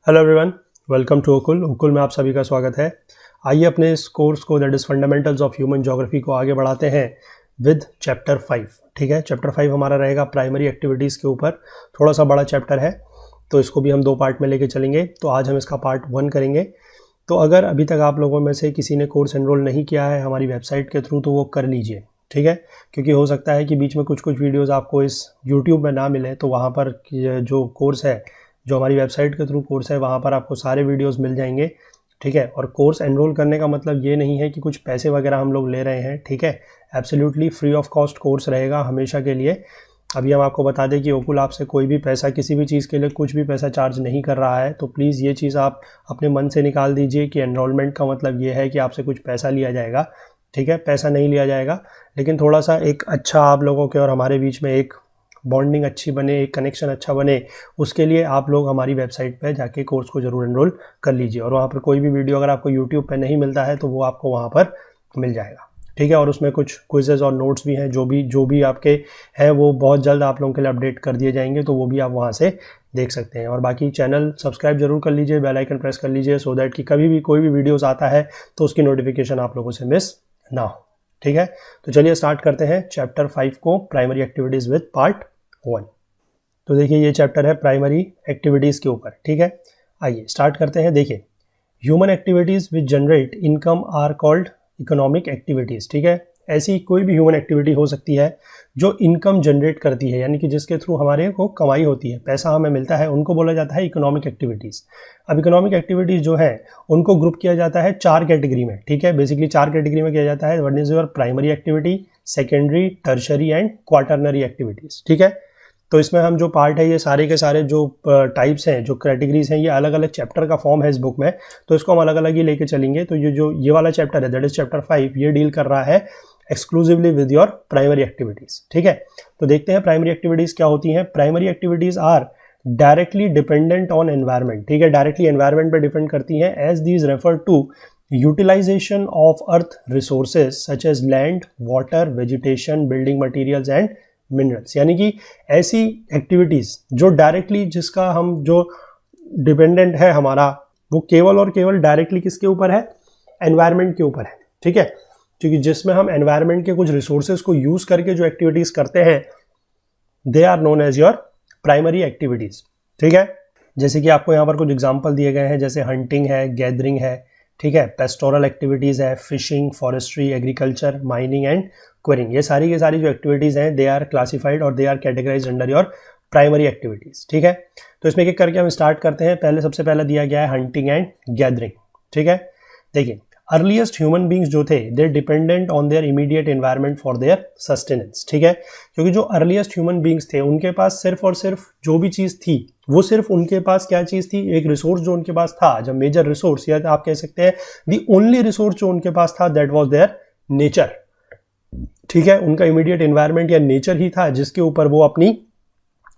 Hello everyone, welcome to ओकुल में आप सभी का स्वागत है। आइए अपने इस कोर्स को that is fundamentals of human geography को आगे बढ़ाते हैं विद चैप्टर 5। ठीक है, चैप्टर 5 हमारा रहेगा प्राइमरी एक्टिविटीज़ के ऊपर। थोड़ा सा बड़ा चैप्टर है तो इसको भी हम 2 पार्ट में लेके चलेंगे। तो आज हम इसका पार्ट 1 करेंगे। तो अगर अभी तक आप लोगों में से किसी ने कोर्स एनरोल नहीं किया है हमारी वेबसाइट के थ्रू तो वो कर लीजिए। ठीक है, क्योंकि हो सकता है कि बीच में कुछ वीडियोस आपको इस यूट्यूब में ना मिले, तो वहाँ पर जो कोर्स है, जो हमारी वेबसाइट के थ्रू कोर्स है, वहाँ पर आपको सारे वीडियोस मिल जाएंगे। ठीक है, और कोर्स एनरोल करने का मतलब ये नहीं है कि कुछ पैसे वगैरह हम लोग ले रहे हैं। ठीक है, absolutely free of cost course रहेगा हमेशा के लिए। अभी हम आपको बता दें कि ओकुल आपसे कोई भी पैसा, किसी भी चीज़ के लिए कुछ भी पैसा चार्ज नहीं कर रहा है। तो प्लीज़ ये चीज़ आप अपने मन से निकाल दीजिए कि एनरोलमेंट का मतलब ये है कि आपसे कुछ पैसा लिया जाएगा। ठीक है, पैसा नहीं लिया जाएगा, लेकिन थोड़ा सा एक अच्छा आप लोगों के और हमारे बीच में एक बॉन्डिंग अच्छी बने, एक कनेक्शन अच्छा बने, उसके लिए आप लोग हमारी वेबसाइट पे जाके कोर्स को ज़रूर एनरोल कर लीजिए। और वहाँ पर कोई भी वीडियो अगर आपको यूट्यूब पे नहीं मिलता है तो वो आपको वहाँ पर मिल जाएगा। ठीक है, और उसमें कुछ क्विजेज़ और नोट्स भी हैं जो भी आपके हैं वो बहुत जल्द आप लोगों के लिए अपडेट कर दिए जाएंगे, तो वो भी आप वहाँ से देख सकते हैं। और बाकी चैनल सब्सक्राइब जरूर कर लीजिए, बेल आइकन प्रेस कर लीजिए, सो दैट कि कभी भी कोई भी वीडियोज़ आता है तो उसकी नोटिफिकेशन आप लोगों से मिस ना हो। ठीक है, तो चलिए स्टार्ट करते हैं चैप्टर 5 को, प्राइमरी एक्टिविटीज़ विद पार्ट 1। तो देखिए ये चैप्टर है प्राइमरी एक्टिविटीज़ के ऊपर। ठीक है, आइए स्टार्ट करते हैं। देखिए, human activities which generate income are called economic activities. ठीक है, ऐसी कोई भी ह्यूमन एक्टिविटी हो सकती है जो इनकम जनरेट करती है, यानी कि जिसके थ्रू हमारे को कमाई होती है, पैसा हमें मिलता है, उनको बोला जाता है इकोनॉमिक एक्टिविटीज़। अब इकोनॉमिक एक्टिविटीज़ जो है उनको ग्रुप किया जाता है 4 कैटेगरी में। ठीक है, बेसिकली 4 कैटेगरी में किया जाता है। What is your primary activity, secondary, tertiary and quaternary activities. ठीक है, तो इसमें हम जो पार्ट है, ये सारे के सारे जो टाइप्स हैं, जो कैटेगरीज हैं, ये अलग अलग चैप्टर का फॉर्म है इस बुक में, तो इसको हम अलग अलग ही लेके चलेंगे। तो ये वाला चैप्टर है दैट इज चैप्टर 5, ये डील कर रहा है exclusively with your primary activities. ठीक है, तो देखते हैं प्राइमरी एक्टिविटीज क्या होती हैं। Primary activities are directly dependent on environment. ठीक है, डायरेक्टली एनवायरमेंट पे डिपेंड करती हैं, as these refer to utilization of earth resources such as land, water, vegetation, building materials and minerals. यानी कि ऐसी एक्टिविटीज़ जो डायरेक्टली, जिसका हम जो डिपेंडेंट है हमारा, वो केवल और केवल डायरेक्टली किसके ऊपर है, एनवायरनमेंट के ऊपर है। ठीक है, क्योंकि जिसमें हम एनवायरनमेंट के कुछ रिसोर्सेज को यूज़ करके जो एक्टिविटीज़ करते हैं, they are known as your primary activities. ठीक है, जैसे कि आपको यहाँ पर कुछ एग्जाम्पल दिए गए हैं, जैसे हंटिंग है, गैदरिंग है, ठीक है, पेस्टोरल एक्टिविटीज़ है, fishing, forestry, agriculture, mining and quarrying. ये सारी की सारी जो एक्टिविटीज़ हैं, दे आर क्लासिफाइड और they are categorized under your primary activities. ठीक है, तो इसमें एक करके हम स्टार्ट करते हैं। सबसे पहले दिया गया है हंटिंग एंड गैदरिंग। ठीक है, देखिए, अर्लीस्ट ह्यूमन बींग्स जो थे, they dependent on their immediate environment for their sustenance. ठीक है, क्योंकि जो अर्लीस्ट ह्यूमन बींग्स थे उनके पास सिर्फ और सिर्फ जो भी चीज़ थी, वो सिर्फ उनके पास क्या चीज़ थी, एक रिसोर्स जो उनके पास था, जब मेजर रिसोर्स, या आप कह सकते हैं दी ओनली रिसोर्स जो उनके पास था, दैट वॉज देयर नेचर। ठीक है, उनका इमीडिएट एनवायरनमेंट या नेचर ही था जिसके ऊपर वो अपनी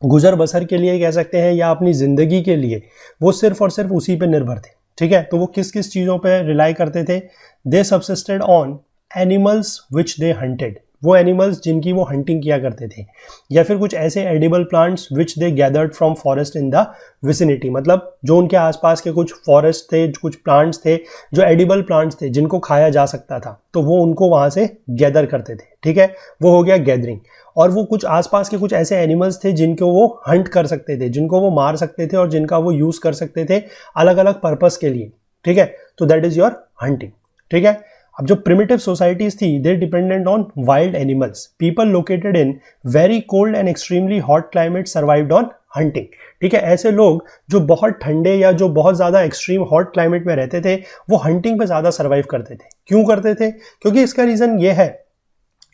गुजर बसर के लिए कह सकते हैं, या अपनी जिंदगी के लिए वो सिर्फ और सिर्फ उसी पे निर्भर थे। ठीक है, तो वो किस किस चीज़ों पे रिलाई करते थे, they subsisted on animals which they hunted, वो एनिमल्स जिनकी वो हंटिंग किया करते थे, या फिर कुछ ऐसे edible plants which they gathered from forest in the vicinity, मतलब जो उनके आसपास के कुछ फॉरेस्ट थे, कुछ प्लांट्स थे जो एडिबल प्लांट्स थे जिनको खाया जा सकता था, तो वो उनको वहाँ से गैदर करते थे। ठीक है, वो हो गया गैदरिंग। और वो कुछ आसपास के कुछ ऐसे एनिमल्स थे जिनको वो हंट कर सकते थे, जिनको वो मार सकते थे और जिनका वो यूज़ कर सकते थे अलग अलग पर्पस के लिए। ठीक है, तो दैट इज़ योर हंटिंग। ठीक है, अब जो प्रिमिटिव सोसाइटीज थी, they dependent on wild animals. People located in very cold and extremely hot climate survived on hunting. ठीक है, ऐसे लोग जो बहुत ठंडे या जो बहुत ज़्यादा एक्सट्रीम हॉट क्लाइमेट में रहते थे, वो हंटिंग पे ज़्यादा सर्वाइव करते थे। क्यों करते थे? क्योंकि इसका रीज़न ये है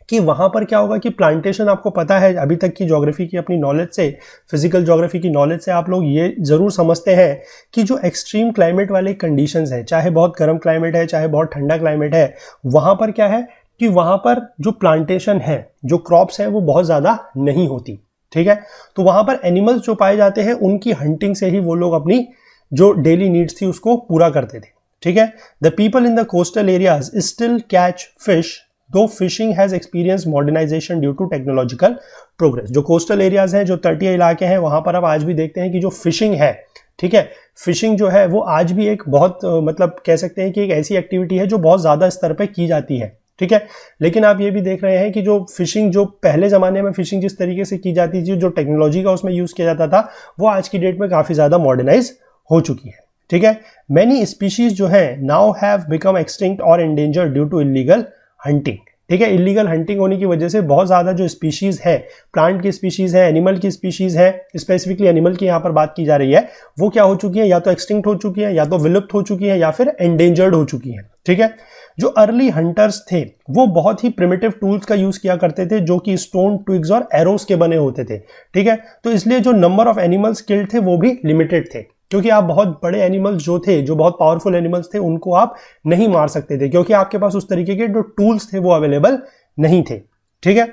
कि वहाँ पर क्या होगा कि प्लांटेशन, आपको पता है अभी तक की ज्योग्राफी की अपनी नॉलेज से, फिजिकल ज्योग्राफी की नॉलेज से आप लोग ये ज़रूर समझते हैं कि जो एक्सट्रीम क्लाइमेट वाले कंडीशंस हैं, चाहे बहुत गर्म क्लाइमेट है, चाहे बहुत ठंडा क्लाइमेट है, वहाँ पर क्या है कि वहाँ पर जो प्लांटेशन है, जो क्रॉप्स है, वो बहुत ज़्यादा नहीं होती। ठीक है, तो वहाँ पर एनिमल्स जो पाए जाते हैं, उनकी हंटिंग से ही वो लोग अपनी जो डेली नीड्स थी उसको पूरा करते थे। ठीक है, the people in the coastal areas still catch fish, though fishing has experience modernisation due to technological progress. जो कोस्टल एरियाज हैं, जो तटीय इलाके हैं, वहां पर अब आज भी देखते हैं कि जो फिशिंग है, ठीक है। फिशिंग जो है वो आज भी एक बहुत मतलब कह सकते हैं कि एक ऐसी एक्टिविटी है जो बहुत ज़्यादा स्तर पे की जाती है, ठीक है। लेकिन आप ये भी देख रहे हैं कि जो फिशिंग, जो पहले ज़माने में फिशिंग जिस तरीके से की जाती थी, जो टेक्नोलॉजी का उसमें यूज़ किया जाता था, वो आज की डेट में काफ़ी ज़्यादा मॉडर्नाइज हो चुकी है, ठीक है। मैनी स्पीशीज जो है नाउ हैव बिकम एक्सटिंक्ट और endangered due to illegal hunting, ठीक है। इलीगल हंटिंग होने की वजह से बहुत ज़्यादा जो स्पीशीज़ है, प्लांट की स्पीशीज़ है, एनिमल की स्पीशीज़ है, स्पेसिफिकली एनिमल की यहाँ पर बात की जा रही है, वो क्या हो चुकी है, या तो एक्सटिंक्ट हो चुकी है, या तो विलुप्त हो चुकी है, या फिर एंडेंजर्ड हो चुकी है, ठीक है। जो अर्ली हंटर्स थे वो बहुत ही प्रिमिटिव टूल्स का यूज किया करते थे जो कि स्टोन, ट्विग्स और एरोस के बने होते थे, ठीक है। तो इसलिए जो नंबर ऑफ एनिमल्स किल्ड थे वो भी लिमिटेड थे, क्योंकि आप बहुत बड़े एनिमल्स जो थे, जो बहुत पावरफुल एनिमल्स थे, उनको आप नहीं मार सकते थे, क्योंकि आपके पास उस तरीके के जो टूल्स थे वो अवेलेबल नहीं थे, ठीक है।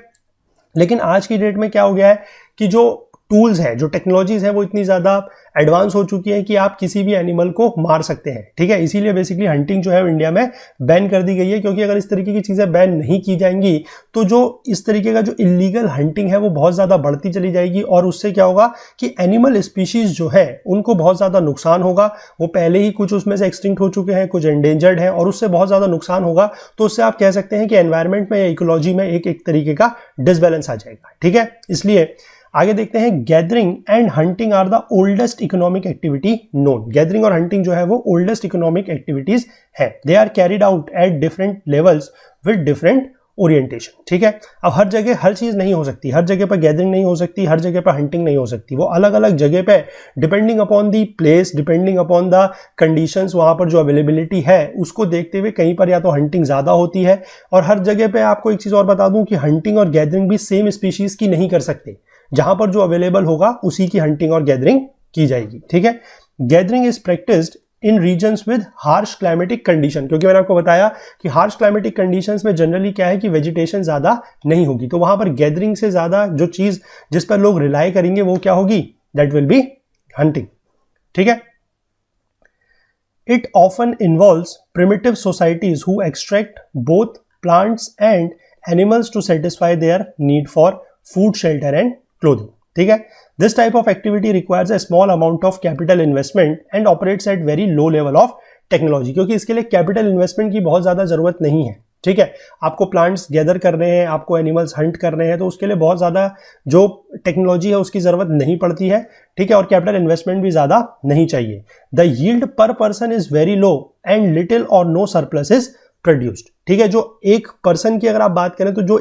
लेकिन आज की डेट में क्या हो गया है कि जो टूल्स है, जो टेक्नोलॉजीज है, वो इतनी ज़्यादा एडवांस हो चुकी है कि आप किसी भी एनिमल को मार सकते हैं, ठीक है। इसीलिए बेसिकली हंटिंग जो है इंडिया में बैन कर दी गई है, क्योंकि अगर इस तरीके की चीज़ें बैन नहीं की जाएंगी तो जो इस तरीके का जो इलीगल हंटिंग है वो बहुत ज़्यादा बढ़ती चली जाएगी, और उससे क्या होगा कि एनिमल स्पीशीज़ जो है उनको बहुत ज़्यादा नुकसान होगा। वो पहले ही कुछ उसमें से एक्सटिंक्ट हो चुके हैं, कुछ एंडेंजर्ड हैं, और उससे बहुत ज़्यादा नुकसान होगा। तो उससे आप कह सकते हैं कि एनवायरमेंट में या इकोलॉजी में एक तरीके का डिसबैलेंस आ जाएगा, ठीक है। इसलिए आगे देखते हैं, gathering and hunting are the oldest economic activity known. Gathering और हंटिंग जो है वो ओल्डेस्ट इकोनॉमिक एक्टिविटीज है। They are carried out at different levels with different orientation, ठीक है। अब हर जगह हर चीज नहीं हो सकती, हर जगह पर गैदरिंग नहीं हो सकती, हर जगह पर हंटिंग नहीं हो सकती। वो अलग अलग जगह पे depending upon the place, depending upon the conditions, वहां पर जो अवेलेबिलिटी है उसको देखते हुए कहीं पर या तो हंटिंग ज्यादा होती है, और हर जगह पे आपको एक चीज और बता दूं कि हंटिंग और गैदरिंग भी सेम स्पीशीज की नहीं कर सकते। जहां पर जो अवेलेबल होगा उसी की हंटिंग और गैदरिंग की जाएगी, ठीक है। Gathering is practised in regions with harsh climatic condition, क्योंकि मैंने आपको बताया कि हार्श क्लाइमेटिक कंडीशंस में जनरली क्या है कि वेजिटेशन ज्यादा नहीं होगी, तो वहां पर गैदरिंग से ज्यादा जो चीज जिस पर लोग रिलाई करेंगे वो क्या होगी, दैट विल बी हंटिंग, ठीक है। It often involves primitive societies who extract both plants and animals to satisfy their need for food, shelter and clothing, ठीक है। This type of activity requires a small amount of capital investment and operates at very low level of technology, क्योंकि इसके लिए capital investment की बहुत ज्यादा जरूरत नहीं है, ठीक है। आपको प्लांट्स गैदर कर रहे हैं, आपको एनिमल्स हंट कर रहे हैं, तो उसके लिए बहुत ज्यादा जो टेक्नोलॉजी है उसकी जरूरत नहीं पड़ती है, ठीक है, और कैपिटल इन्वेस्टमेंट भी ज्यादा नहीं चाहिए। द यील्ड पर person is very low and little और नो सरप्लस इज प्रोड्यूस्ड, ठीक है। जो एक पर्सन की अगर आप बात करें तो जो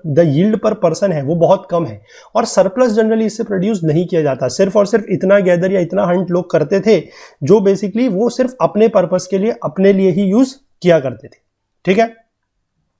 द यील्ड पर पर्सन है वो बहुत कम है, और सरप्लस जनरली इससे प्रोड्यूस नहीं किया जाता। सिर्फ और सिर्फ इतना गैदर या इतना हंट लोग करते थे जो बेसिकली वो सिर्फ अपने पर्पस के लिए, अपने लिए ही यूज किया करते थे, ठीक है।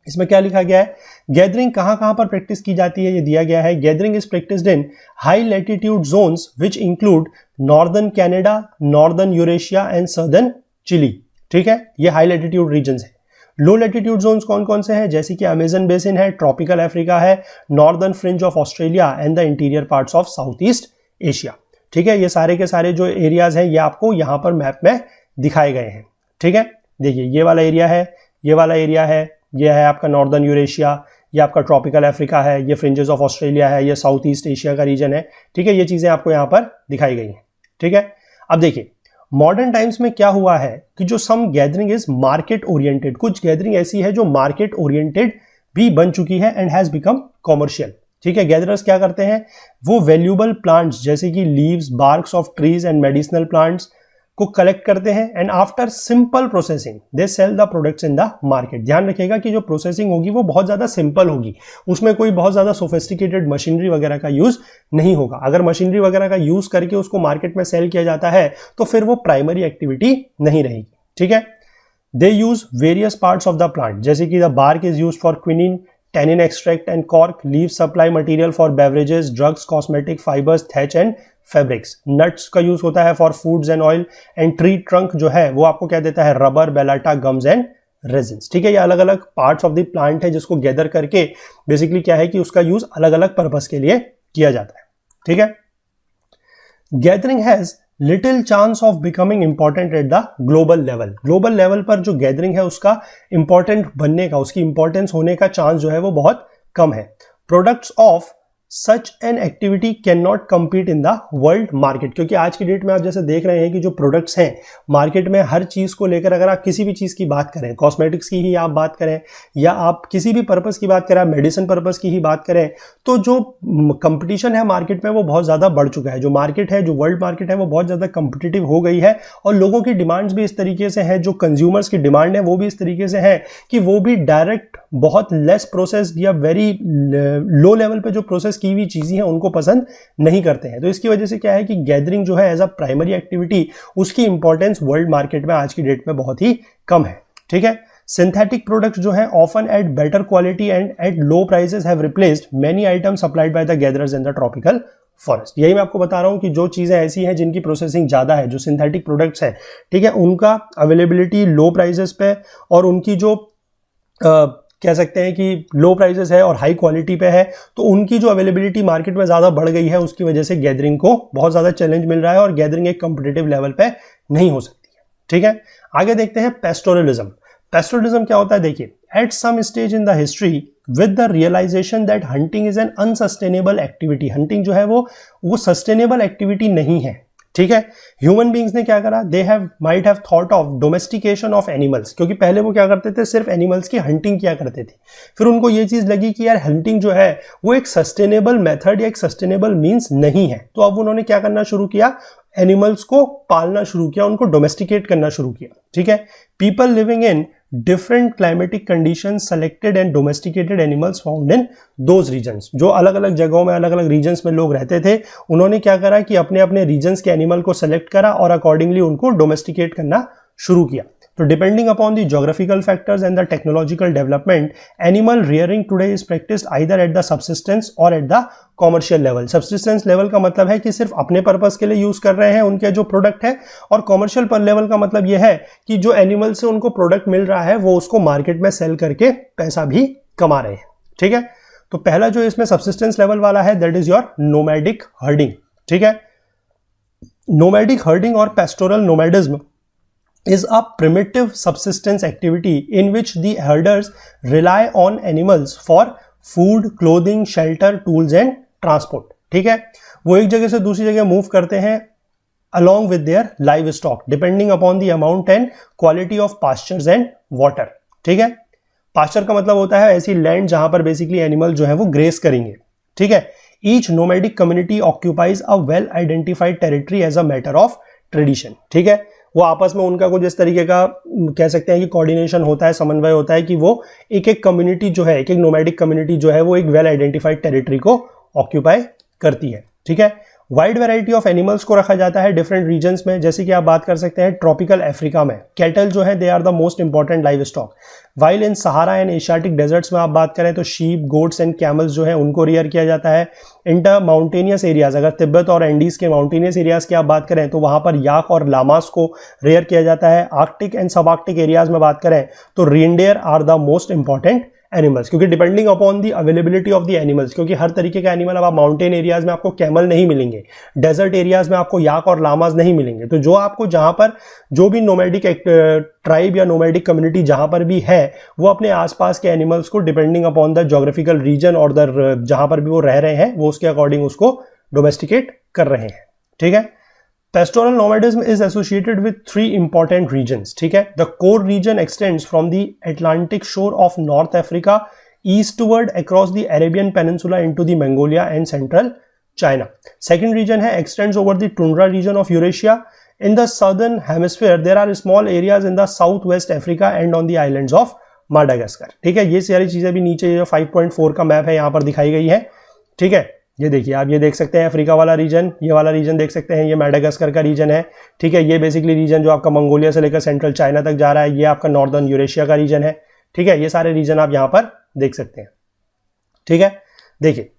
इसमें क्या लिखा गया है, गैदरिंग कहां पर प्रैक्टिस की जाती है, ये दिया गया है। Gathering is practised in high latitude zones which include northern Canada, northern Eurasia and southern Chile, ठीक है। ये हाई लैटिट्यूड रीजन्स है। लो लैटिट्यूड जोन्स कौन कौन से हैं, जैसे कि अमेजन बेसिन है, ट्रॉपिकल अफ्रीका है, northern fringe of Australia and the interior parts of south east Asia, ठीक है। ये सारे के सारे जो एरियाज हैं ये आपको यहां पर मैप में दिखाए गए हैं, ठीक है। देखिए ये वाला एरिया है, ये वाला एरिया है, ये है आपका नॉर्दर्न यूरेशिया, ये आपका ट्रॉपिकल अफ्रीका है, ये फ्रिंजेस ऑफ ऑस्ट्रेलिया है, ये साउथ ईस्ट एशिया का रीजन है, ठीक है। ये चीजें आपको यहां पर दिखाई गई हैं, ठीक है। अब देखिए मॉडर्न टाइम्स में क्या हुआ है कि जो सम गैदरिंग इज मार्केट ओरिएंटेड, कुछ गैदरिंग ऐसी है जो मार्केट ओरिएंटेड भी बन चुकी है एंड हैज बिकम कॉमर्शियल, ठीक है। गैदरर्स क्या करते हैं, वो वैल्यूएबल प्लांट्स जैसे कि leaves, barks of trees and medicinal plants को कलेक्ट करते हैं and after simple processing they sell the products in the market. ध्यान रखिएगा कि जो प्रोसेसिंग होगी वो बहुत ज्यादा सिंपल होगी, उसमें कोई बहुत ज्यादा सोफिस्टिकेटेड मशीनरी वगैरह का यूज नहीं होगा। अगर मशीनरी वगैरह का यूज करके उसको मार्केट में सेल किया जाता है तो फिर वो प्राइमरी एक्टिविटी नहीं रहेगी, ठीक है। They use various parts of the plant, जैसे कि the bark is use for quinine, tannin extract and cork, leave supply material for beverages, drugs, cosmetic, fibres, thatch and fabrics. Nuts का use होता है for foods and oil, and tree trunk जो है वो आपको क्या देता है, rubber, balata, gums and resins, ठीक है। ये अलग अलग पार्ट्स ऑफ द प्लांट है जिसको गैदर करके बेसिकली क्या है कि उसका यूज अलग अलग पर्पस के लिए किया जाता है, ठीक है। Gathering has little chance of becoming important at the global level. Global level पर जो गैदरिंग है उसका इंपॉर्टेंट बनने का, उसकी इंपॉर्टेंस होने का चांस जो है वो बहुत कम है। Products of such an activity can not compete in the world market. क्योंकि आज की डेट में आप जैसे देख रहे हैं कि जो प्रोडक्ट्स हैं मार्केट में, हर चीज़ को लेकर अगर आप किसी भी चीज़ की बात करें, कॉस्मेटिक्स की ही आप बात करें या आप किसी भी पर्पज़ की बात करें, मेडिसिन पर्पज़ की ही बात करें, तो जो कंपटीशन है मार्केट में वो बहुत ज़्यादा बढ़ चुका है। जो मार्केट है, जो वर्ल्ड मार्केट है, वो बहुत ज़्यादा कंपिटिटिव हो गई है और लोगों की डिमांड्स भी इस तरीके से हैं, जो कंज्यूमर्स की डिमांड है वो भी इस तरीके से है कि वो भी डायरेक्ट बहुत लेस प्रोसेस या वेरी लो लेवल पे जो प्रोसेस की हुई चीज़ें हैं उनको पसंद नहीं करते हैं। तो इसकी वजह से क्या है कि गैदरिंग जो है एज अ प्राइमरी एक्टिविटी, उसकी इंपॉर्टेंस वर्ल्ड मार्केट में आज की डेट में बहुत ही कम है। ठीक है, सिंथेटिक प्रोडक्ट्स जो है often at better quality and at low prices have replaced many items supplied by the gatherers in the tropical forest. यही मैं आपको बता रहा हूं कि जो चीजें ऐसी हैं जिनकी प्रोसेसिंग ज्यादा है, जो सिंथेटिक प्रोडक्ट्स है, ठीक है, उनका अवेलेबिलिटी लो प्राइसेस पे और उनकी जो कह सकते हैं कि लो प्राइसेस है और हाई क्वालिटी पे है, तो उनकी जो अवेलेबिलिटी मार्केट में ज़्यादा बढ़ गई है, उसकी वजह से गैदरिंग को बहुत ज़्यादा चैलेंज मिल रहा है और गैदरिंग एक कॉम्पिटिटिव लेवल पे नहीं हो सकती है। ठीक है, आगे देखते हैं पेस्टोरलिज्म। पेस्टोरलिज्म क्या होता है? देखिए, at some stage in the history with the realization that hunting is an unsustainable activity, hunting जो है वो सस्टेनेबल एक्टिविटी नहीं है। ठीक है, ह्यूमन बींग्स ने क्या करा, they have might have thought of domestication of animals, क्योंकि पहले वो क्या करते थे, सिर्फ एनिमल्स की हंटिंग किया करते थे। फिर उनको ये चीज लगी कि यार हंटिंग जो है वो एक सस्टेनेबल मेथड या एक सस्टेनेबल मींस नहीं है, तो अब उन्होंने क्या करना शुरू किया, एनिमल्स को पालना शुरू किया, उनको डोमेस्टिकेट करना शुरू किया। ठीक है, people living in different climatic conditions selected and domesticated animals found in those regions. जो अलग अलग जगहों में, अलग अलग रीजन्स में लोग रहते थे, उन्होंने क्या करा कि अपने अपने रीजन्स के एनिमल को सेलेक्ट करा और अकॉर्डिंगली उनको डोमेस्टिकेट करना शुरू किया। तो depending upon the geographical factors and the technological development, animal rearing today is practised either at the subsistence और at the commercial level. Subsistence level का मतलब है कि सिर्फ अपने पर्पस के लिए यूज कर रहे हैं उनके जो प्रोडक्ट है, और कॉमर्शियल पर लेवल का मतलब यह है कि जो एनिमल से उनको प्रोडक्ट मिल रहा है वो उसको मार्केट में सेल करके पैसा भी कमा रहे हैं। ठीक है, तो पहला जो इसमें सब्सिस्टेंस लेवल वाला है that is your nomadic herding. ठीक है, नोमैडिक हर्डिंग और pastoral नोमैडिज्म is a primitive subsistence activity in which the herders rely on animals for food, clothing, shelter, tools and transport. ठीक है, वो एक जगह से दूसरी जगह मूव करते हैं along with their livestock depending upon the amount and quality of pastures and water. ठीक है, पास्चर का मतलब होता है ऐसी लैंड जहां पर बेसिकली एनिमल जो है वो ग्रेस करेंगे। ठीक है, each nomadic community occupies a well identified territory as a matter of tradition. ठीक है, वो आपस में उनका कुछ इस तरीके का कह सकते हैं कि कोऑर्डिनेशन होता है, समन्वय होता है कि वो एक एक कम्युनिटी जो है, एक एक नोमैडिक कम्युनिटी जो है वो एक वेल आइडेंटिफाइड टेरिटरी को ऑक्यूपाई करती है। ठीक है, वाइड वैरायटी ऑफ एनिमल्स को रखा जाता है डिफरेंट रीजन्स में, जैसे कि आप बात कर सकते हैं ट्रॉपिकल अफ्रीका में कैटल जो है they are the most important live stock, while in Sahara and Asiatic deserts में आप बात करें तो शीप, गोट्स एंड कैमल्स जो है उनको रियर किया जाता है। इंटर माउंटेनियस एरियाज, अगर तिब्बत और एंडीज के माउंटेनियस एरियाज की आप बात करें तो वहां पर याक और लामास को रेयर किया जाता है। Arctic and sub Arctic areas में बात करें तो reindeer are the most important animals, क्योंकि depending upon the availability of the animals, क्योंकि हर तरीके का एनिमल, अब आप माउंटेन एरियाज में आपको कैमल नहीं मिलेंगे, डेजर्ट एरियाज में आपको याक और लामाज नहीं मिलेंगे, तो जो आपको जहां पर जो भी नोमैडिक ट्राइब या नोमैडिक कम्युनिटी जहां पर भी है वो अपने आसपास के एनिमल्स को depending upon the geographical region और द जहां पर भी वो रह रहे हैं वो उसके अकॉर्डिंग उसको डोमेस्टिकेट कर रहे हैं। ठीक है, Pastoral nomadism is associated with three important regions. ठीक है, the core region extends from the Atlantic shore of North Africa eastward across the Arabian Peninsula into the Mongolia and central China. Second region है extends over the tundra region of Eurasia. In the southern hemisphere there are small areas in the southwest Africa and on the islands of Madagascar. ठीक है, ये सारी चीजें भी नीचे 5.4 का map है यहाँ पर दिखाई गई है। ठीक है, ये देखिए, आप ये देख सकते हैं अफ्रीका वाला रीजन, ये वाला रीजन देख सकते हैं, ये मैडागास्कर का रीजन है। ठीक है, ये बेसिकली रीजन जो आपका मंगोलिया से लेकर सेंट्रल चाइना तक जा रहा है, ये आपका नॉर्दर्न यूरेशिया का रीजन है। ठीक है, ये सारे रीजन आप यहाँ पर देख सकते हैं। ठीक है, देखिए,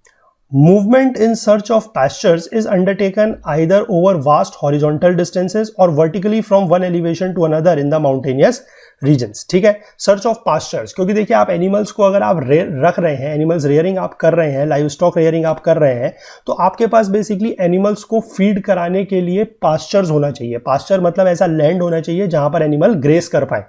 movement in search of pastures is undertaken either over vast horizontal distances और vertically from one elevation to another in the mountainous regions. ठीक है, सर्च ऑफ पास्चर्स, क्योंकि देखिए आप एनिमल्स को अगर आप रख रहे हैं, एनिमल्स रेयरिंग आप कर रहे हैं, लाइव स्टॉक रेयरिंग आप कर रहे हैं, तो आपके पास बेसिकली एनिमल्स को फीड कराने के लिए पास्चर्स होना चाहिए। पास्चर मतलब ऐसा लैंड होना चाहिए जहां पर एनिमल ग्रेस कर पाए।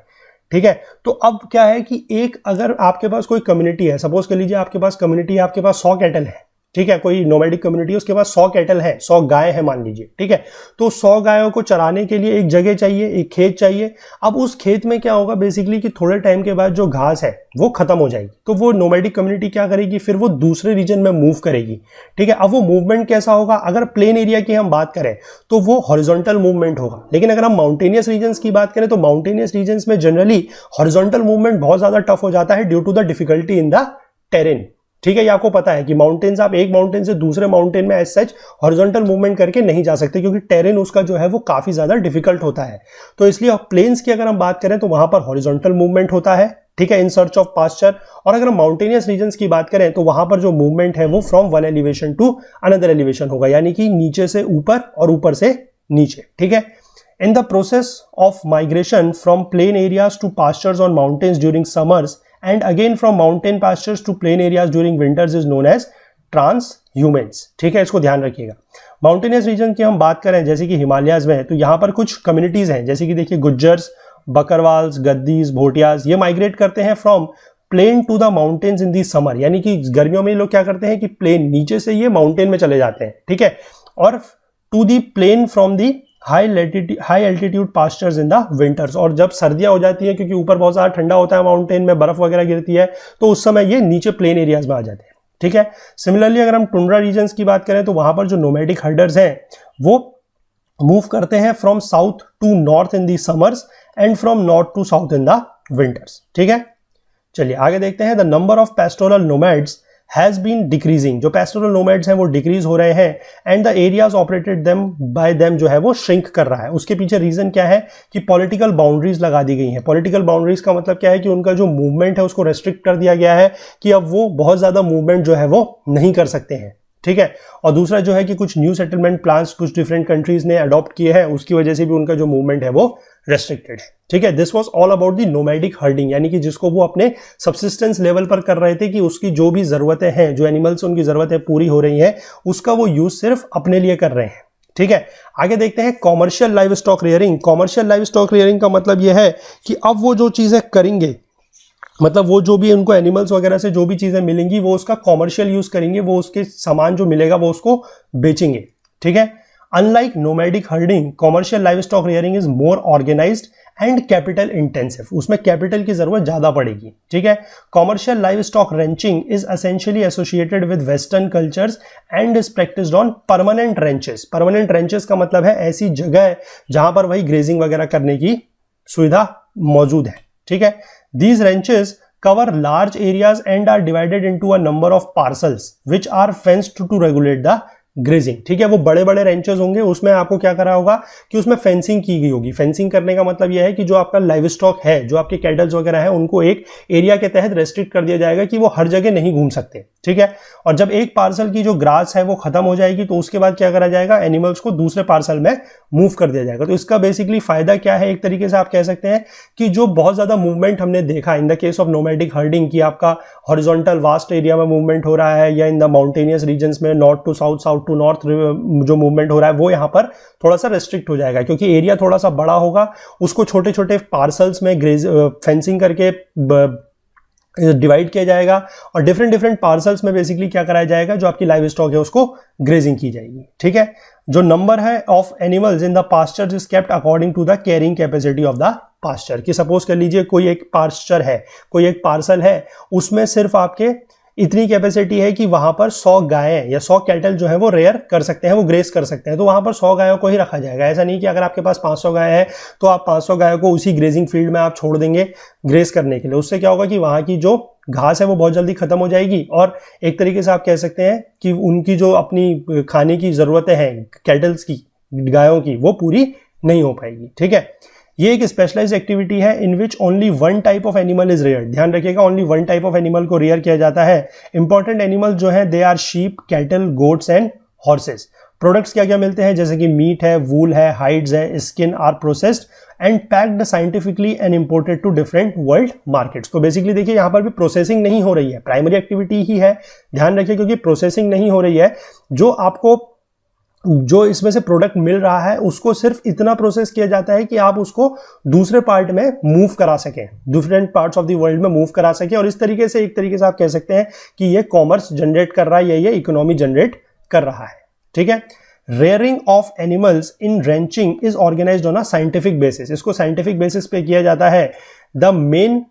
ठीक है, तो अब क्या है कि एक अगर आपके पास कोई कम्युनिटी है, सपोज कर लीजिए आपके पास कम्युनिटी है, आपके पास 100 कैटल है। ठीक है, कोई नोमैडिक कम्युनिटी, उसके पास 100 कैटल है, 100 गाय है मान लीजिए, ठीक है, तो 100 गायों को चराने के लिए एक जगह चाहिए, एक खेत चाहिए। अब उस खेत में क्या होगा बेसिकली कि थोड़े टाइम के बाद जो घास है वो खत्म हो जाएगी, तो वो नोमैडिक कम्युनिटी क्या करेगी, फिर वो दूसरे रीजन में मूव करेगी, ठीक है। अब वो मूवमेंट कैसा होगा, अगर प्लेन एरिया की हम बात करें तो वो हॉरिजॉन्टल मूवमेंट होगा, लेकिन अगर हम माउंटेनियस रीजन्स की बात करें तो माउंटेनियस रीजन्स में जनरली हॉरिजॉन्टल मूवमेंट बहुत ज्यादा टफ हो जाता है due to the difficulty in the terrain, ठीक है। ये आपको पता है कि माउंटेन्स, आप एक माउंटेन से दूसरे माउंटेन में एज सच हॉरिजॉन्टल मूवमेंट करके नहीं जा सकते, क्योंकि टेरेन उसका जो है वो काफी ज्यादा डिफिकल्ट होता है। तो इसलिए प्लेन्स की अगर हम बात करें तो वहां पर हॉरिजॉन्टल मूवमेंट होता है, ठीक है, इन सर्च ऑफ पास्चर। और अगर हम माउंटेनियस रीजन्स की बात करें तो वहां पर जो मूवमेंट है वो from one elevation to another elevation होगा, यानी कि नीचे से ऊपर और ऊपर से नीचे, ठीक है। In the process of migration from plain areas to pastures on mountains during summers and again from mountain pastures to plain areas during winters is known as transhumance, ठीक है, इसको ध्यान रखिएगा। माउंटेनियस रीजन की हम बात करें जैसे कि हिमालयाज में, तो यहाँ पर कुछ कम्युनिटीज हैं, जैसे कि देखिए गुज्जर्स, बकरवाल्स, गद्दीज, भोटियाज, ये माइग्रेट करते हैं from plain to the mountains in the summer, यानी कि गर्मियों में लोग क्या करते हैं कि प्लेन नीचे से ये माउंटेन में चले जाते हैं, ठीक है, और to the plain from the high altitude pastures in the winters, और जब सर्दियां हो जाती है क्योंकि ऊपर बहुत ज्यादा ठंडा होता है, माउंटेन में बर्फ वगैरह गिरती है, तो उस समय ये नीचे प्लेन एरियाज में आ जाते हैं, ठीक है। सिमिलरली अगर हम टुंड्रा रीजन्स की बात करें तो वहां पर जो नोमैडिक हर्डर्स हैं वो मूव करते हैं from south to north in the summers and from north to south in the winters, ठीक है। चलिए आगे देखते हैं। The number of pastoral nomads has been decreasing, जो पेस्टोरल नोमैड्स हैं वो डिक्रीज हो रहे हैं, and the areas operated them by them जो है वो श्रिंक कर रहा है। उसके पीछे रीजन क्या है कि पॉलिटिकल बाउंड्रीज लगा दी गई हैं। पॉलिटिकल बाउंड्रीज का मतलब क्या है कि उनका जो मूवमेंट है उसको रेस्ट्रिक्ट कर दिया गया है कि अब वो बहुत ज्यादा मूवमेंट जो है वो नहीं कर सकते हैं, ठीक है। और दूसरा जो है कि कुछ न्यू सेटलमेंट प्लान्स कुछ डिफरेंट कंट्रीज ने अडॉप्ट किए हैं, उसकी वजह से भी उनका जो मूवमेंट है वो रेस्ट्रिक्टेड है, ठीक है। This was all about the nomadic herding, यानी कि जिसको वो अपने सब्सिस्टेंस लेवल पर कर रहे थे कि उसकी जो भी जरूरतें हैं, जो एनिमल्स उनकी जरूरतें पूरी हो रही हैं, उसका वो यूज सिर्फ अपने लिए कर रहे हैं, ठीक है। आगे देखते हैं commercial live stock rearing. Commercial live stock rearing का मतलब यह है कि अब वो जो चीजें करेंगे, मतलब वो जो भी उनको एनिमल्स वगैरह से जो भी चीजें मिलेंगी वो उसका कॉमर्शियल यूज करेंगे, वो उसके सामान जो मिलेगा वो उसको बेचेंगे, ठीक है। Unlike nomadic herding, commercial live stock rearing is more organized and capital intensive, उसमें कैपिटल की जरूरत ज्यादा पड़ेगी, ठीक है। Commercial live stock ranching is essentially associated with western cultures and is practised on permanent ranches. Permanent ranches का मतलब है ऐसी जगह जहां पर वही ग्रेजिंग वगैरह करने की सुविधा मौजूद है, ठीक है। These ranches cover large areas and are divided into a number of parcels which are fenced to regulate the grazing, ठीक है। वो बड़े बड़े रेंचेस होंगे, उसमें आपको क्या करा होगा कि उसमें फेंसिंग की गई होगी। फेंसिंग करने का मतलब यह है कि जो आपका लाइव स्टॉक है, जो आपके कैटल्स वगैरह है, उनको एक एरिया के तहत रेस्ट्रिक्ट कर दिया जाएगा कि वो हर जगह नहीं घूम सकते, ठीक है। और जब एक पार्सल की जो ग्रास है वो खत्म हो जाएगी तो उसके बाद क्या करा जाएगा, एनिमल्स को दूसरे पार्सल में मूव कर दिया जाएगा। तो इसका बेसिकली फायदा क्या है, एक तरीके से आप कह सकते हैं कि जो बहुत ज्यादा मूवमेंट हमने देखा in the case of nomadic herding की आपका हॉरिजॉन्टल वास्ट एरिया में मूवमेंट हो रहा है, या इन द माउंटेनियस रीजन्स में north to south, south to north जो मूवमेंट हो रहा है, वो यहाँ पर थोड़ा सा रेस्ट्रिक्ट हो जाएगा क्योंकि एरिया थोड़ा सा बड़ा होगा। उसको छोटे छोटे पार्सल्स में फेंसिंग करके डिवाइड किया जाएगा और डिफरेंट डिफरेंट पार्सल्स में बेसिकली क्या कराया जाएगा, जो आपकी लाइव स्टॉक है उसको ग्रेजिंग की जाएगी, ठीक है। जो नंबर है of animals in the pasture is kept according to the carrying capacity of the pasture. कि सपोज कर लीजिए कोई एक पास्चर है, कोई एक पार्सल है, उसमें सिर्फ आपके इतनी कैपेसिटी है कि वहां पर 100 गायें या 100 कैटल जो है वो रेयर कर सकते हैं, वो ग्रेस कर सकते हैं, तो वहां पर 100 गायों को ही रखा जाएगा। ऐसा नहीं कि अगर आपके पास 500 गाय है तो आप 500 गायों को उसी ग्रेजिंग फील्ड में आप छोड़ देंगे ग्रेस करने के लिए। उससे क्या होगा कि वहां की जो घास है वो बहुत जल्दी खत्म हो जाएगी और एक तरीके से आप कह सकते हैं कि उनकी जो अपनी खाने की जरूरतें हैं कैटल्स की, गायों की, वो पूरी नहीं हो पाएगी, ठीक है। ये एक स्पेशलाइज्ड एक्टिविटी है in which only one type of animal is rear. ध्यान रखिएगा, only one type of animal को रेयर किया जाता है। इंपॉर्टेंट एनिमल जो है they are sheep, cattle, goats and horses. Products क्या क्या मिलते हैं, जैसे कि मीट है, वूल है, हाइड्स है, skin are processed and packed scientifically and imported to different world markets. तो बेसिकली देखिए यहाँ पर भी प्रोसेसिंग नहीं हो रही है, प्राइमरी एक्टिविटी ही है, ध्यान रखिए, क्योंकि प्रोसेसिंग नहीं हो रही है। जो आपको जो इसमें से प्रोडक्ट मिल रहा है उसको सिर्फ इतना प्रोसेस किया जाता है कि आप उसको दूसरे पार्ट में मूव करा सकें, different parts of the world में मूव करा सकें, और इस तरीके से एक तरीके से आप कह सकते हैं कि ये कॉमर्स जनरेट कर रहा है या ये इकोनॉमी जनरेट कर रहा है। ठीक है। Rearing of animals in ranching is organized on a scientific basis, इसको साइंटिफिक बेसिस पे किया जाता है। The main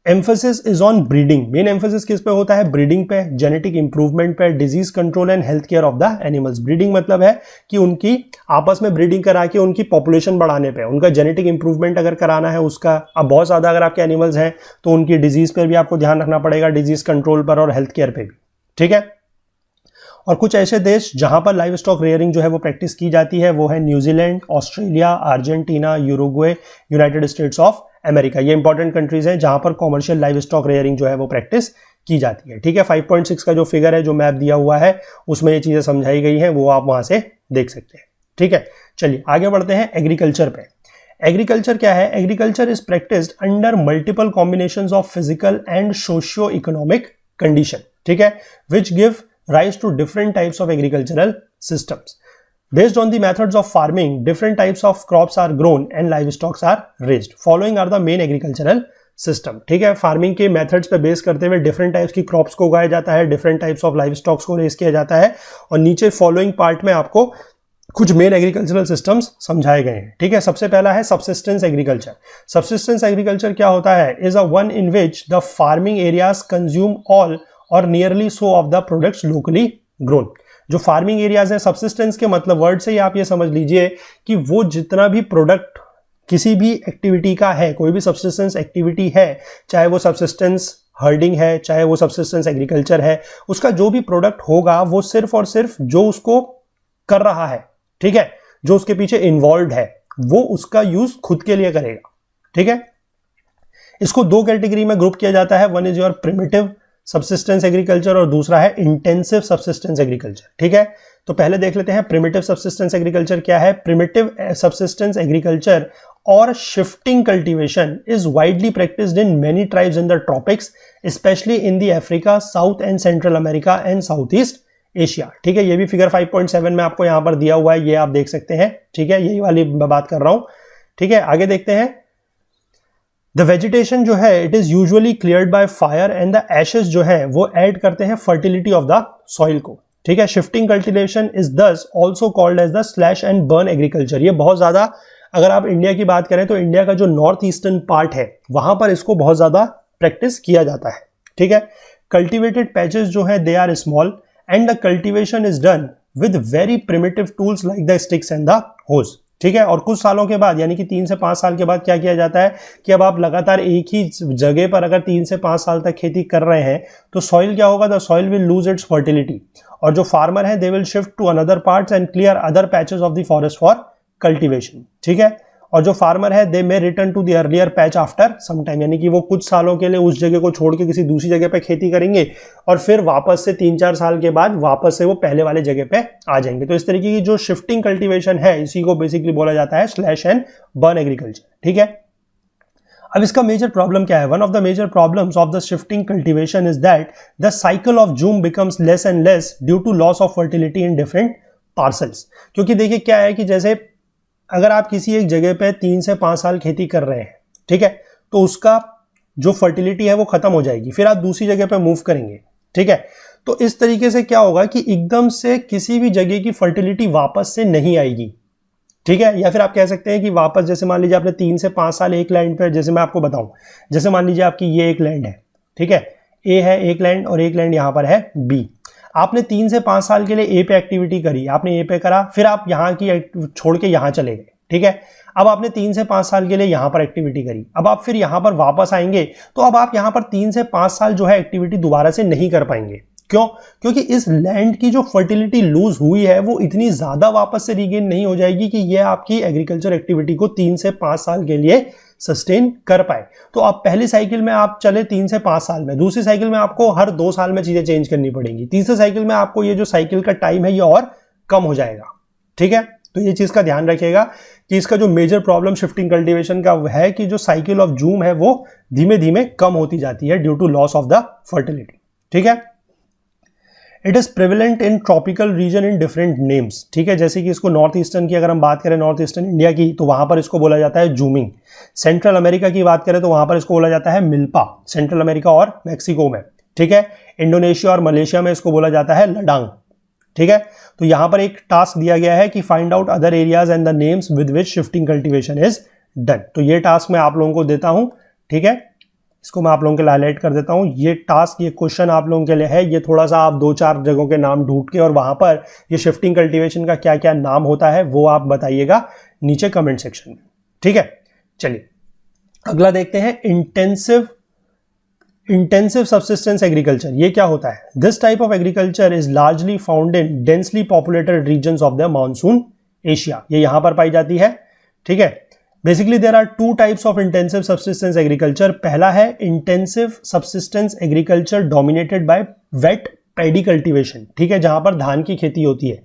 emphasis is on breeding, main emphasis किस पे होता है? ब्रीडिंग पे, जेनेटिक इंप्रूवमेंट पे, disease control and health care of the animals. Breeding मतलब है कि उनकी आपस में ब्रीडिंग करा के उनकी पॉपुलेशन बढ़ाने पे, उनका जेनेटिक इंप्रूवमेंट अगर कराना है उसका, अब बहुत ज्यादा अगर आपके एनिमल्स हैं तो उनकी डिजीज पर भी आपको ध्यान रखना पड़ेगा, डिजीज कंट्रोल पर और हेल्थ केयर पे भी। ठीक है। और कुछ ऐसे देश जहां पर लाइव स्टॉक रेयरिंग जो है वो प्रैक्टिस की जाती है वो है New Zealand, Australia, Argentina, Uruguay, United states of America. ये इंपॉर्टेंट कंट्रीज हैं जहां पर कॉमर्शियल लाइव स्टॉक रेयरिंग जो है वो प्रैक्टिस की जाती है। ठीक है। 5.6 का जो फिगर है, जो मैप दिया हुआ है, उसमें ये चीजें समझाई गई हैं, वो आप वहां से देख सकते हैं। ठीक है। चलिए आगे बढ़ते हैं एग्रीकल्चर पे। एग्रीकल्चर क्या है? Agriculture is practised under multiple combinations of physical and socio economic condition. ठीक है। Which give rise to different types of agricultural systems. Based on the methods of farming, different types of crops are grown and livestock are raised. Following are the main agricultural system. ठीक है। Farming के methods पे base करते हुए different types की crops को उगाया जाता है, different types of live stocks को रेज किया जाता है, और नीचे फॉलोइंग पार्ट में आपको कुछ मेन एग्रीकल्चरल सिस्टम्स समझाए गए हैं। ठीक है। सबसे पहला है सबसिस्टेंस एग्रीकल्चर। सबसिस्टेंस एग्रीकल्चर क्या होता है? Is a one in which the farming areas consume all और nearly so of the products locally grown. जो फार्मिंग एरियाज है, सबसिस्टेंस के मतलब वर्ड से ही आप ये समझ लीजिए कि वो जितना भी प्रोडक्ट किसी भी एक्टिविटी का है, कोई भी सबसिस्टेंस एक्टिविटी है, चाहे वो सबसिस्टेंस हर्डिंग है, चाहे वो सबसिस्टेंस एग्रीकल्चर है, उसका जो भी प्रोडक्ट होगा वो सिर्फ और सिर्फ जो उसको कर रहा है, ठीक है, जो उसके पीछे इन्वॉल्व है, वो उसका यूज खुद के लिए करेगा। ठीक है। इसको दो कैटेगरी में ग्रुप किया जाता है। One is your primitive subsistence agriculture और दूसरा है इंटेंसिव सबसिस्टेंस एग्रीकल्चर। ठीक है। तो पहले देख लेते हैं प्रिमिटिव सबसिस्टेंस एग्रीकल्चर क्या है। प्रिमिटिव सबसिस्टेंस एग्रीकल्चर और shifting cultivation is widely practised in many tribes in the tropics, specially in the Africa, south and central America and south east Asia. ठीक है। ये भी फिगर 5.7 में आपको यहां पर दिया हुआ है, ये आप देख सकते हैं। ठीक है। यही वाली बात कर रहा हूं। ठीक है। आगे देखते हैं। द वेजिटेशन जो है it is usually cleared by fire and the ashes जो है वो ऐड करते हैं फर्टिलिटी ऑफ द सॉइल को। ठीक है। Shifting cultivation is thus also called as the slash and burn agriculture. ये बहुत ज्यादा, अगर आप इंडिया की बात करें तो इंडिया का जो नॉर्थ ईस्टर्न पार्ट है वहां पर इसको बहुत ज्यादा प्रैक्टिस किया जाता है। ठीक है। कल्टिवेटेड पैचेस जो है they are small and the cultivation is done with very primitive tools like the sticks and the hoes. ठीक है। और कुछ सालों के बाद, यानी कि 3 से 5 साल के बाद क्या किया जाता है कि अब आप लगातार एक ही जगह पर अगर 3 से 5 साल तक खेती कर रहे हैं तो सॉइल क्या होगा? The soil will lose its fertility, और जो फार्मर है they will shift to another parts and clear other patches of the forest for cultivation. ठीक है। और जो फार्मर है they may return to the earlier patch after some time, यानी कि वो कुछ सालों के लिए उस जगह को छोड़ के किसी दूसरी जगह पे खेती करेंगे और फिर वापस से 3-4 साल के बाद वापस से वो पहले वाले जगह पे आ जाएंगे। तो इस तरीके की जो शिफ्टिंग कल्टीवेशन है इसी को बेसिकली बोला जाता है स्लैश एंड बर्न एग्रीकल्चर। ठीक है। अब इसका मेजर प्रॉब्लम क्या है? One of the major problems of the shifting cultivation is that the cycle of jhum becomes less and less due to loss of fertility in different parcels. क्योंकि देखिए क्या है कि जैसे अगर आप किसी एक जगह पे 3 से 5 साल खेती कर रहे हैं, ठीक है, तो उसका जो फर्टिलिटी है वो खत्म हो जाएगी, फिर आप दूसरी जगह पे मूव करेंगे। ठीक है। तो इस तरीके से क्या होगा कि एकदम से किसी भी जगह की फर्टिलिटी वापस से नहीं आएगी। ठीक है। या फिर आप कह सकते हैं कि वापस, जैसे मान लीजिए आपने 3 से 5 साल एक लैंड पे, जैसे मैं आपको बताऊं, जैसे मान लीजिए आपकी ये एक लैंड है, ठीक है, ए है एक लैंड और एक लैंड यहां पर है बी। आपने 3 से 5 साल के लिए ए पे एक्टिविटी करी, आपने ए पे करा, फिर आप यहाँ की छोड़ के यहाँ चले गए। ठीक है। अब आपने 3 से 5 साल के लिए यहां पर एक्टिविटी करी, अब आप फिर यहां पर वापस आएंगे तो अब आप यहां पर 3 से 5 साल जो है एक्टिविटी दोबारा से नहीं कर पाएंगे। क्यों? क्योंकि इस लैंड की जो फर्टिलिटी लूज हुई है वो इतनी ज्यादा वापस से रीगेन नहीं हो जाएगी कि ये आपकी एग्रीकल्चर एक्टिविटी को 3 से 5 साल के लिए सस्टेन कर पाए। तो आप पहली साइकिल में आप चले 3 से 5 साल में, दूसरी साइकिल में आपको हर 2 साल में चीजें चेंज करनी पड़ेंगी, तीसरी साइकिल में आपको ये जो साइकिल का टाइम है ये और कम हो जाएगा। ठीक है। तो ये चीज का ध्यान रखिएगा कि इसका जो मेजर प्रॉब्लम शिफ्टिंग कल्टीवेशन का है कि जो साइकिल ऑफ जूम है वो धीमे धीमे कम होती जाती है due to loss of the fertility. ठीक है। It is prevalent in tropical region in different names, ठीक है। जैसे कि इसको नॉर्थ ईस्टर्न की अगर हम बात करें, नॉर्थ ईस्टर्न इंडिया की, तो वहां पर इसको बोला जाता है जूमिंग। सेंट्रल अमेरिका की बात करें तो वहां पर इसको बोला जाता है मिल्पा, सेंट्रल अमेरिका और मैक्सिको में, ठीक है। इंडोनेशिया और मलेशिया में इसको बोला जाता है लडांग, ठीक है। तो यहां पर एक टास्क दिया गया है कि find out other areas and the names with which shifting cultivation is done. तो ये टास्क मैं आप लोगों को देता हूं, ठीक है। इसको मैं आप लोगों के लिए हाईलाइट कर देता हूं। ये टास्क, ये क्वेश्चन आप लोगों के लिए है। ये थोड़ा सा आप 2-4 जगहों के नाम ढूंढ के और वहां पर ये शिफ्टिंग कल्टीवेशन का क्या क्या नाम होता है वो आप बताइएगा नीचे कमेंट सेक्शन में, ठीक है। चलिए अगला देखते हैं, इंटेंसिव सब्सिस्टेंस एग्रीकल्चर। ये क्या होता है? This type of agriculture is largely found in densely populated regions of the monsoon Asia. ये यहां पर पाई जाती है, ठीक है। Basically there are 2 types of intensive subsistence agriculture. पहला है intensive subsistence agriculture dominated by wet paddy cultivation, ठीक है, जहां पर धान की खेती होती है।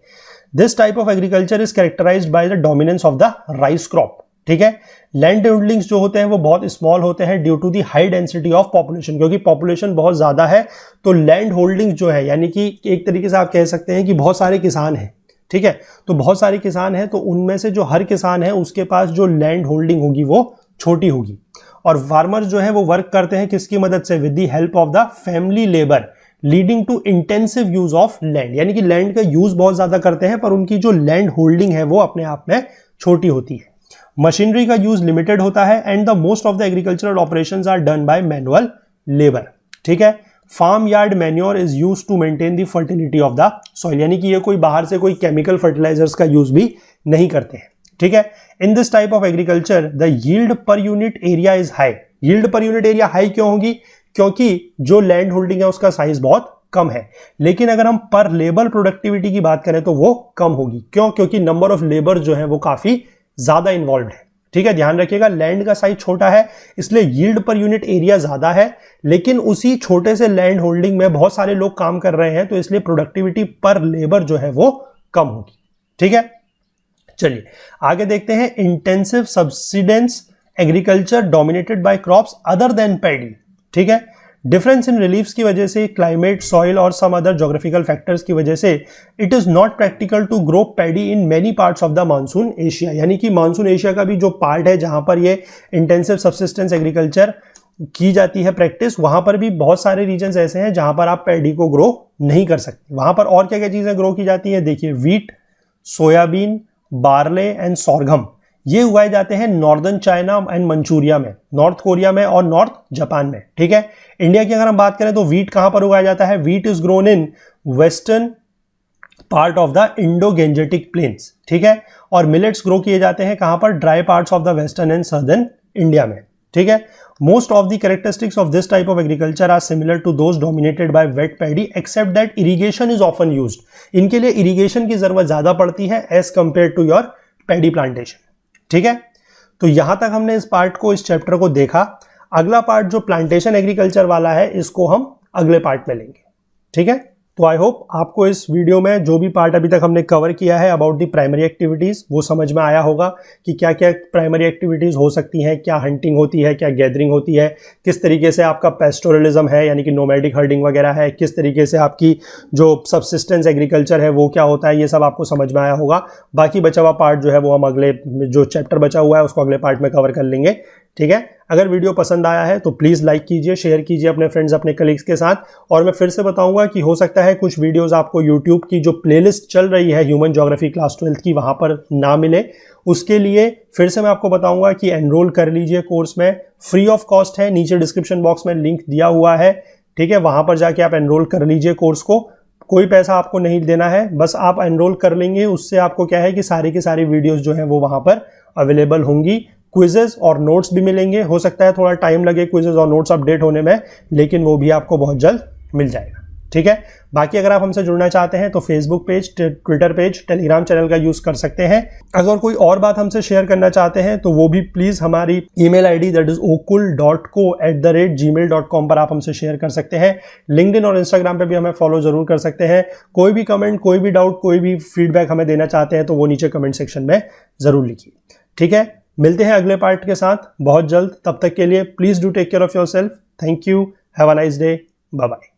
This type of agriculture is characterized by the dominance of the rice crop, ठीक है। लैंड होल्डिंग्स जो होते हैं वो बहुत स्मॉल होते हैं due to the high density of population, क्योंकि पॉपुलेशन बहुत ज्यादा है तो लैंड होल्डिंग्स जो है, यानी कि एक तरीके से आप कह सकते हैं कि बहुत सारे किसान हैं, ठीक है। तो बहुत सारे किसान हैं तो उनमें से जो हर किसान है उसके पास जो लैंड होल्डिंग होगी वो छोटी होगी, और फार्मर्स जो है वो वर्क करते हैं किसकी मदद से? With the help of the family labour, leading to intensive use of land, यानी कि लैंड का यूज बहुत ज्यादा करते हैं पर उनकी जो लैंड होल्डिंग है वो अपने आप में छोटी होती है। मशीनरी का यूज लिमिटेड होता है and the most of the agricultural operations are done by manual labour, ठीक है। Farm yard manure is use to maintain the fertility of the soil, यानी कि ये कोई बाहर से कोई केमिकल फर्टिलाइजर्स का यूज भी नहीं करते हैं, ठीक है। In this type of agriculture the yield per unit area is high. Yield per unit area high क्यों होगी? क्योंकि जो लैंड होल्डिंग है उसका साइज बहुत कम है। लेकिन अगर हम पर लेबर प्रोडक्टिविटी की बात करें तो वो कम होगी। क्यों? क्योंकि नंबर ऑफ लेबर जो है वो काफी ज्यादा इन्वॉल्व है, ठीक है। ध्यान रखिएगा, लैंड का साइज छोटा है इसलिए यील्ड पर यूनिट एरिया ज्यादा है, लेकिन उसी छोटे से लैंड होल्डिंग में बहुत सारे लोग काम कर रहे हैं तो इसलिए प्रोडक्टिविटी पर लेबर जो है वो कम होगी, ठीक है। चलिए आगे देखते हैं, intensive subsidence agriculture dominated bye crops other than paddy, ठीक है। डिफरेंस इन रिलीफ्स की वजह से, क्लाइमेट, सॉइल और सम अदर ज्योग्राफिकल फैक्टर्स की वजह से it is not practical to grow paddy in many parts of the monsoon Asia, यानी कि मानसून एशिया का भी जो पार्ट है जहां पर ये इंटेंसिव सब्सिस्टेंस एग्रीकल्चर की जाती है प्रैक्टिस, वहां पर भी बहुत सारे रीजन्स ऐसे हैं जहां पर आप पैडी को ग्रो नहीं कर सकते। वहां पर और क्या क्या चीजें ग्रो की जाती है? देखिए, व्हीट, सोयाबीन, बार्ले एंड सोरघम, ये उगाए जाते हैं नॉर्दर्न चाइना एंड मंचूरिया में, नॉर्थ कोरिया में और नॉर्थ जापान में, ठीक है। इंडिया की अगर हम बात करें तो व्हीट कहां पर उगाया जाता है? Wheat is grown in western part of the Indo Gangetic plains, ठीक है। और मिलेट्स ग्रो किए जाते हैं कहां पर? Dry parts of the western and southern India में, ठीक है। Most of the characteristics of this type of agriculture are similar to those dominated by wet paddy except that irrigation is often used. इनके लिए irrigation की जरूरत ज्यादा पड़ती है as compare to your paddy plantation, ठीक है। तो यहां तक हमने इस पार्ट को, इस चैप्टर को देखा। अगला पार्ट जो प्लांटेशन एग्रीकल्चर वाला है इसको हम अगले पार्ट में लेंगे, ठीक है। तो आई होप आपको इस वीडियो में जो भी पार्ट अभी तक हमने कवर किया है अबाउट द प्राइमरी एक्टिविटीज वो समझ में आया होगा कि क्या क्या प्राइमरी एक्टिविटीज हो सकती हैं, क्या हंटिंग होती है, क्या गैदरिंग होती है, किस तरीके से आपका पेस्टोरलिज्म है यानी कि नोमैडिक हर्डिंग वगैरह है, किस तरीके से आपकी जो सब्सिस्टेंस एग्रीकल्चर है वो क्या होता है, ये सब आपको समझ में आया होगा। बाकी बचा हुआ पार्ट जो है वो हम अगले, जो चैप्टर बचा हुआ है उसको अगले पार्ट में कवर कर लेंगे, ठीक है। अगर वीडियो पसंद आया है तो प्लीज़ लाइक कीजिए, शेयर कीजिए अपने फ्रेंड्स, अपने कलीग्स के साथ। और मैं फिर से बताऊंगा कि हो सकता है कुछ वीडियोस आपको यूट्यूब की जो प्लेलिस्ट चल रही है ह्यूमन ज्योग्राफी क्लास 12th की वहां पर ना मिले। उसके लिए फिर से मैं आपको बताऊंगा कि एनरोल कर लीजिए कोर्स में, फ्री ऑफ कॉस्ट है, नीचे डिस्क्रिप्शन बॉक्स में लिंक दिया हुआ है, ठीक है। वहां पर जाके आप एनरोल कर लीजिए कोर्स को, कोई पैसा आपको नहीं देना है, बस आप एनरोल कर लेंगे। उससे आपको क्या है कि सारी की सारी वीडियोस जो है वो वहां पर अवेलेबल होंगी। क्विजेस और नोट्स भी मिलेंगे, हो सकता है थोड़ा टाइम लगे क्विजेस और नोट्स अपडेट होने में, लेकिन वो भी आपको बहुत जल्द मिल जाएगा, ठीक है। बाकी अगर आप हमसे जुड़ना चाहते हैं तो Facebook page, Twitter page, Telegram channel का यूज कर सकते हैं। अगर कोई और बात हमसे शेयर करना चाहते हैं तो वो भी प्लीज हमारी email ID that is okul.co@gmail.com पर आप हमसे शेयर कर सकते हैं। लिंक्डइन और इंस्टाग्राम पे भी हमें फॉलो जरूर कर सकते हैं। कोई भी कमेंट, कोई भी डाउट, कोई भी फीडबैक हमें देना चाहते हैं तो वो नीचे कमेंट सेक्शन में जरूर लिखिए, ठीक है। मिलते हैं अगले पार्ट के साथ बहुत जल्द। तब तक के लिए please do take care of yourself. Thank you, have a nice day, bye bye.